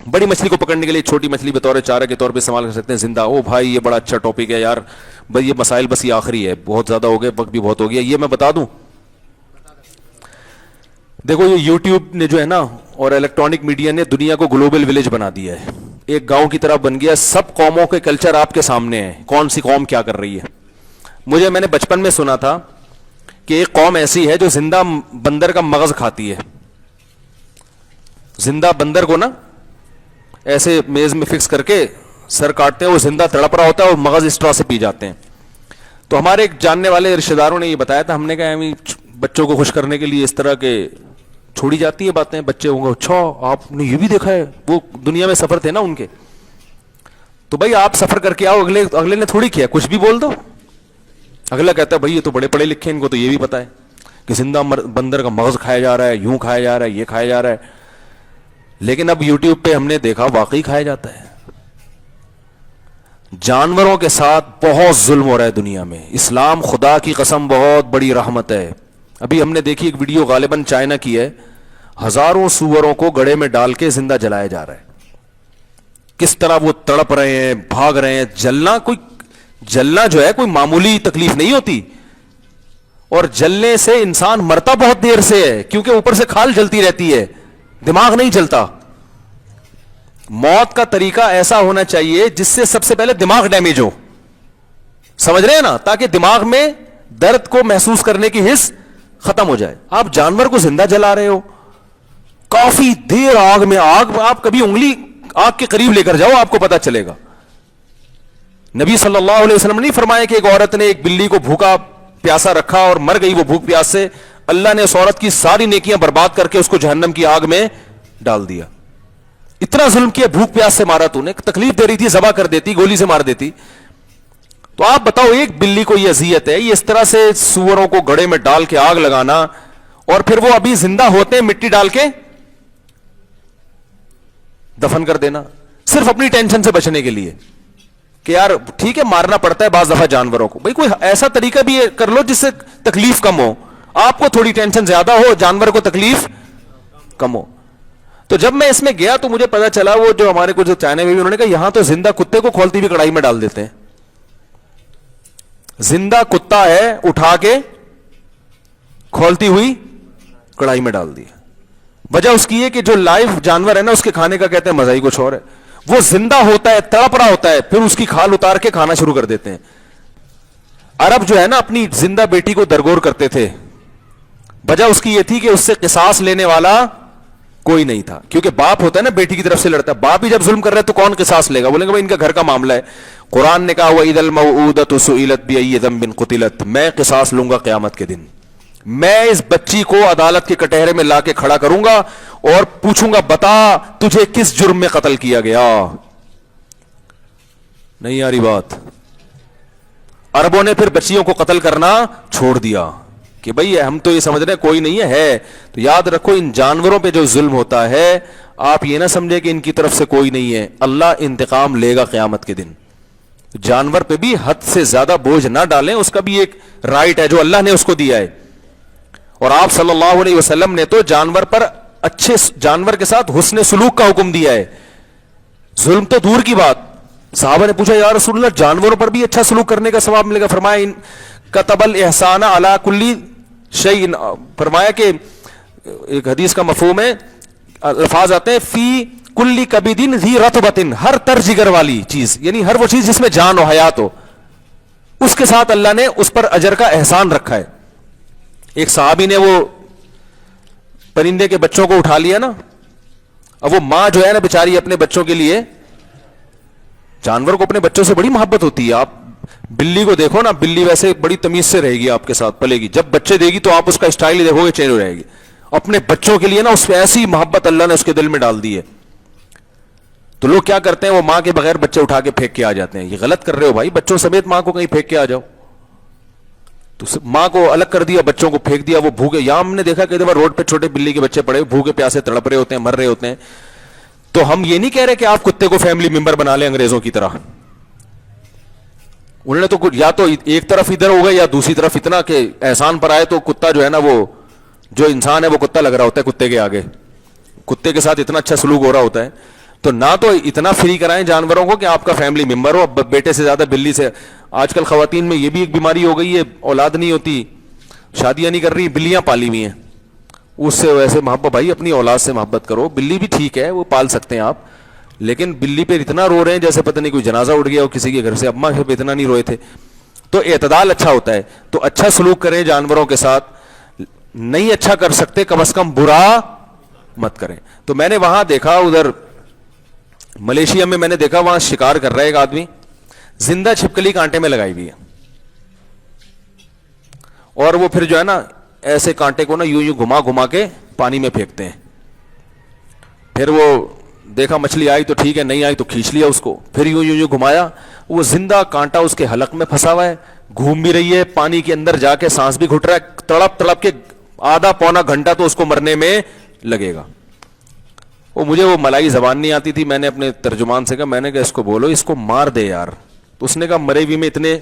بڑی مچھلی کو پکڑنے کے لیے چھوٹی مچھلی بطور چارہ کے طور پہ استعمال کر سکتے ہیں زندہ. او بھائی یہ بڑا اچھا ٹاپک ہے یار, بس یہ مسائل بس یہ آخری ہے, بہت زیادہ ہو گئے, وقت بھی بہت ہو گیا. یہ میں بتا دوں, دیکھو یہ یوٹیوب نے جو ہے نا اور الیکٹرانک میڈیا نے دنیا کو گلوبل ولیج بنا دیا ہے, ایک گاؤں کی طرح بن گیا. سب قوموں کے کلچر آپ کے سامنے ہیں, کون سی قوم کیا کر رہی ہے. میں نے بچپن میں سنا تھا کہ ایک قوم ایسی ہے جو زندہ بندر کا مغز کھاتی ہے. زندہ بندر کو نا ایسے میز میں فکس کر کے سر کاٹتے ہیں, وہ زندہ تڑپ رہا ہوتا ہے اور مغز اس طرح سے پی جاتے ہیں. تو ہمارے ایک جاننے والے رشتے داروں نے یہ بتایا تھا. ہم نے کہا بچوں کو خوش کرنے کے لیے اس طرح کے چھوڑی جاتی ہیں باتیں. بچے ہوں گے اچھا آپ نے یہ بھی دیکھا ہے, وہ دنیا میں سفر تھے نا ان کے. تو بھائی آپ سفر کر کے آؤ, اگلے نے تھوڑی کیا, کچھ بھی بول دو. اگلا کہتا ہے بھائی یہ تو بڑے پڑھے لکھے ہیں, ان کو تو یہ بھی پتا ہے کہ زندہ بندر کا مغز کھایا جا رہا ہے, یوں کھایا جا رہا ہے, یہ کھایا جا رہا ہے. لیکن اب یوٹیوب پہ ہم نے دیکھا واقعی کھایا جاتا ہے. جانوروں کے ساتھ بہت ظلم ہو رہا ہے دنیا میں. اسلام خدا کی قسم بہت بڑی رحمت ہے. ابھی ہم نے دیکھی ایک ویڈیو غالباً چائنا کی ہے, ہزاروں سوروں کو گڑھے میں ڈال کے زندہ جلایا جا رہا ہے. کس طرح وہ تڑپ رہے ہیں, بھاگ رہے ہیں. جلنا جو ہے کوئی معمولی تکلیف نہیں ہوتی, اور جلنے سے انسان مرتا بہت دیر سے ہے, کیونکہ اوپر سے کھال جلتی رہتی ہے, دماغ نہیں چلتا. موت کا طریقہ ایسا ہونا چاہیے جس سے سب سے پہلے دماغ ڈیمیج ہو, سمجھ رہے ہیں نا, تاکہ دماغ میں درد کو محسوس کرنے کی حس ختم ہو جائے. آپ جانور کو زندہ جلا رہے ہو, کافی دیر آگ میں, آگ آپ کبھی انگلی آگ کے قریب لے کر جاؤ آپ کو پتا چلے گا. نبی صلی اللہ علیہ وسلم نے فرمایا کہ ایک عورت نے ایک بلی کو بھوکا پیاسا رکھا اور مر گئی وہ بھوک پیاس سے, اللہ نے اس عورت کی ساری نیکیاں برباد کر کے اس کو جہنم کی آگ میں ڈال دیا. اتنا ظلم کیا, بھوک پیاس سے مارا, تو نے تکلیف دے رہی تھی, ذبح کر دیتی, گولی سے مار دیتی. تو آپ بتاؤ ایک بلی کو یہ اذیت ہے, یہ اس طرح سے سوروں کو گڑھے میں ڈال کے آگ لگانا, اور پھر وہ ابھی زندہ ہوتے ہیں مٹی ڈال کے دفن کر دینا, صرف اپنی ٹینشن سے بچنے کے لیے کہ یار ٹھیک ہے مارنا پڑتا ہے بعض دفعہ جانوروں کو. بھائی کوئی ایسا طریقہ بھی کر لو جس سے تکلیف کم ہو, آپ کو تھوڑی ٹینشن زیادہ ہو, جانور کو تکلیف کم ہو. تو جب میں اس میں گیا تو مجھے پتا چلا, وہ جو ہمارے کچھ چائنا میں بھی انہوں نے کہا یہاں تو زندہ کتے کو کھولتی ہوئی کڑائی میں ڈال دیتے ہیں. زندہ کتا ہے, اٹھا کے کھولتی ہوئی کڑائی میں ڈال دیا. وجہ اس کی ہے کہ جو لائیو جانور ہے نا اس کے کھانے کا کہتے ہیں مزہ ہی کچھ اور ہے. وہ زندہ ہوتا ہے, تڑپ رہا ہوتا ہے, پھر اس کی کھال اتار کے کھانا شروع کر دیتے ہیں. عرب جو ہے نا اپنی زندہ بیٹی کو درگور کرتے تھے, وجہ اس کی یہ تھی کہ اس سے قصاص لینے والا کوئی نہیں تھا, کیونکہ باپ ہوتا ہے نا بیٹی کی طرف سے لڑتا ہے, باپ ہی جب ظلم کر رہا ہے تو کون قصاص لے گا, بولیں گے بھائی ان کا گھر کا معاملہ ہے. قرآن نے کہا وَإِذَا الْمَوْءُودَةُ سُئِلَتْ بِأَيِّ ذَنبٍ قُتِلَتْ, میں قصاص لوں گا قیامت کے دن. میں اس بچی کو عدالت کے کٹہرے میں لا کے کھڑا کروں گا اور پوچھوں گا بتا تجھے کس جرم میں قتل کیا گیا. نہیں آ رہی بات. عربوں نے پھر بچیوں کو قتل کرنا چھوڑ دیا کہ بھئی ہم تو یہ سمجھ رہے ہیں کوئی نہیں ہے. تو یاد رکھو ان جانوروں پہ جو ظلم ہوتا ہے آپ یہ نہ سمجھے کہ ان کی طرف سے کوئی نہیں ہے, اللہ انتقام لے گا قیامت کے دن. جانور پہ بھی حد سے زیادہ بوجھ نہ ڈالیں, اس کا بھی ایک رائٹ ہے جو اللہ نے اس کو دیا ہے. اور آپ صلی اللہ علیہ وسلم نے تو جانور پر اچھے, جانور کے ساتھ حسن سلوک کا حکم دیا ہے, ظلم تو دور کی بات. صحابہ نے پوچھا یا رسول اللہ جانوروں پر بھی اچھا سلوک کرنے کا ثواب ملے گا؟ فرمایا کتب الاحسان علی کل شیء, فرمایا کہ ایک حدیث کا مفہوم ہے, الفاظ آتے ہیں فی کل کبد ذی رطبۃ, ہر تر جگر والی چیز, یعنی ہر وہ چیز جس میں جان و حیات ہو, اس کے ساتھ اللہ نے اس پر اجر کا احسان رکھا ہے. ایک صحابی نے وہ پرندے کے بچوں کو اٹھا لیا نا, اب وہ ماں جو ہے نا بیچاری اپنے بچوں کے لیے, جانور کو اپنے بچوں سے بڑی محبت ہوتی ہے. آپ بلی کو دیکھو نا, بلی ویسے بڑی تمیز سے رہے گی آپ کے ساتھ, پلے گی, جب بچے دے گی تو آپ اس کا اسٹائل ہی دیکھو گے چینج ہو جائے گی. اپنے بچوں کے لیے نا اس پہ ایسی محبت اللہ نے اس کے دل میں ڈال دی ہے. تو لوگ کیا کرتے ہیں, وہ ماں کے بغیر بچے اٹھا کے پھینک کے آ جاتے ہیں. یہ غلط کر رہے ہو بھائی, بچوں سمیت ماں کو کہیں پھینک کے آ جاؤ. تو ماں کو الگ کر دیا, بچوں کو پھینک دیا, وہ بھوکے. یہاں ہم نے دیکھا کہ روڈ پہ چھوٹے بلی کے بچے پڑے بھوکے پیاسے تڑپ رہے ہوتے ہیں, مر رہے ہوتے ہیں. تو ہم یہ نہیں کہہ رہے کہ آپ کتے کو فیملی ممبر بنا لیں انگریزوں کی طرح. انہوں نے تو یا تو ایک طرف ادھر ہو گئے یا دوسری طرف اتنا کہ احسان پر آئے تو کتا جو ہے نا, وہ جو انسان ہے وہ کتا لگ رہا ہوتا ہے کتے کے آگے, کتے کے ساتھ اتنا اچھا سلوک ہو رہا ہوتا ہے. تو نہ تو اتنا فری کرائیں جانوروں کو کہ آپ کا فیملی ممبر ہو. اب بیٹے سے زیادہ بلی سے. آج کل خواتین میں یہ بھی ایک بیماری ہو گئی ہے, اولاد نہیں ہوتی, شادیاں نہیں کر رہی, بلیاں پالی ہوئی ہیں. اس سے ویسے محبت, بھائی اپنی اولاد سے محبت کرو. بلی بھی ٹھیک ہے, وہ پال سکتے ہیں آپ, لیکن بلی پہ اتنا رو رہے ہیں جیسے پتہ نہیں کوئی جنازہ اٹھ گیا ہو کسی کے گھر سے. اماں پہ اتنا نہیں روئے تھے. تو اعتدال اچھا ہوتا ہے. تو اچھا سلوک کریں جانوروں کے ساتھ. نہیں اچھا کر سکتے, کم از کم برا مت کریں. تو میں نے وہاں دیکھا, ادھر ملیشیا میں میں نے دیکھا, وہاں شکار کر رہا ہے ایک آدمی, زندہ چھپکلی کانٹے میں لگائی ہوئی ہے, اور وہ پھر جو ہے نا ایسے کانٹے کو نا یوں یوں گھما گھما کے پانی میں پھینکتے ہیں. پھر وہ دیکھا مچھلی آئی تو ٹھیک ہے, نہیں آئی تو کھینچ لیا اس کو, پھر یوں یوں یوں گھمایا, وہ زندہ کانٹا اس کے حلق میں پھنسا ہوا ہے, گھوم بھی رہی ہے, پانی کے اندر جا کے سانس بھی گھٹ رہا ہے, تڑپ تڑپ کے آدھا پونا گھنٹہ تو اس کو مرنے میں لگے گا. وہ مجھے وہ ملائی زبان نہیں آتی تھی, میں نے اپنے ترجمان سے کہا, میں نے کہا اس کو بولو اس کو مار دے یار. تو اس نے کہا مرے ہوئی میں اتنے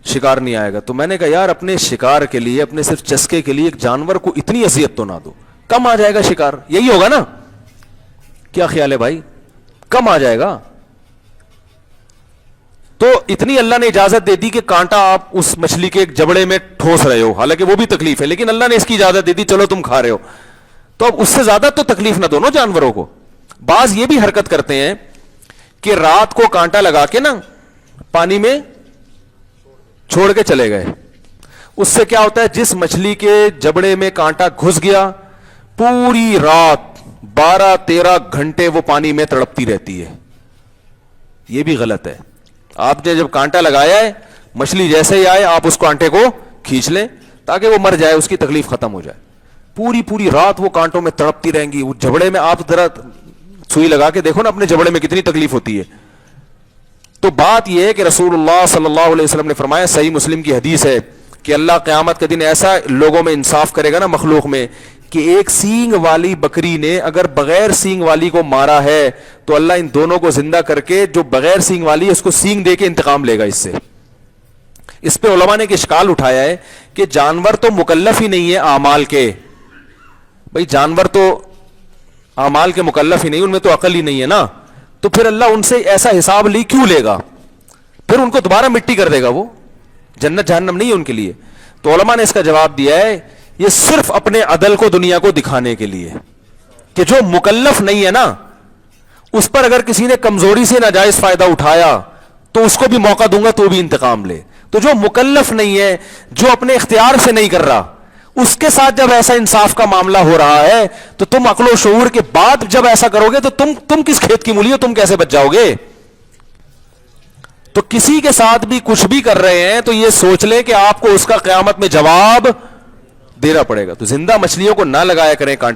شکار نہیں آئے گا. تو میں نے کہا یار اپنے شکار کے لیے, اپنے صرف چسکے کے لیے ایک جانور کو اتنی اذیت تو نہ دو, کم آ جائے گا شکار. یہی ہوگا نا, کیا خیال ہے بھائی, کم آ جائے گا. تو اتنی اللہ نے اجازت دے دی کہ کانٹا آپ اس مچھلی کے ایک جبڑے میں ٹھوس رہے ہو, حالانکہ وہ بھی تکلیف ہے, لیکن اللہ نے اس کی اجازت دے دی, چلو تم کھا رہے ہو. تو اب اس سے زیادہ تو تکلیف نہ دو نا جانوروں کو. بعض یہ بھی حرکت کرتے ہیں کہ رات کو کانٹا لگا کے نا پانی میں چھوڑ کے چلے گئے. اس سے کیا ہوتا ہے, جس مچھلی کے جبڑے میں کانٹا گھس گیا, پوری رات 12-13 گھنٹے وہ پانی میں تڑپتی رہتی ہے. یہ بھی غلط ہے. آپ نے جب کانٹا لگایا ہے, مچھلی جیسے ہی آئے آپ اس کانٹے کو کھینچ لیں تاکہ وہ مر جائے, اس کی تکلیف ختم ہو جائے. پوری رات وہ کانٹوں میں تڑپتی رہیں گی. وہ جبڑے میں آپ ذرا سوئی لگا کے دیکھو نا اپنے جبڑے میں کتنی تکلیف ہوتی ہے. تو بات یہ ہے کہ رسول اللہ صلی اللہ علیہ وسلم نے فرمایا, صحیح مسلم کی حدیث ہے, کہ اللہ قیامت کے دن ایسا لوگوں میں انصاف کرے گا نا, مخلوق میں, کہ ایک سینگ والی بکری نے اگر بغیر سینگ والی کو مارا ہے تو اللہ ان دونوں کو زندہ کر کے جو بغیر سینگ والی ہے اس کو سینگ دے کے انتقام لے گا اس سے. اس پہ علماء نے ایک اشکال اٹھایا ہے کہ جانور تو مکلف ہی نہیں ہے اعمال کے. بھئی جانور تو اعمال کے مکلف ہی نہیں, ان میں تو عقل ہی نہیں ہے نا, تو پھر اللہ ان سے ایسا حساب لی کیوں لے گا؟ پھر ان کو دوبارہ مٹی کر دے گا, وہ جنت جہنم نہیں ہے ان کے لیے. تو علماء نے اس کا جواب دیا ہے, یہ صرف اپنے عدل کو دنیا کو دکھانے کے لیے, کہ جو مکلف نہیں ہے نا اس پر اگر کسی نے کمزوری سے ناجائز فائدہ اٹھایا تو اس کو بھی موقع دوں گا تو بھی انتقام لے. تو جو مکلف نہیں ہے, جو اپنے اختیار سے نہیں کر رہا, اس کے ساتھ جب ایسا انصاف کا معاملہ ہو رہا ہے تو تم عقل و شعور کے بعد جب ایسا کرو گے تو تم کس کھیت کی مولی ہو, تم کیسے بچ جاؤ گے؟ تو کسی کے ساتھ بھی کچھ بھی کر رہے ہیں تو یہ سوچ لیں کہ آپ کو اس کا قیامت میں جواب دینا پڑے گا. تو زندہ مچھلیوں کو نہ لگایا کریں کانٹے.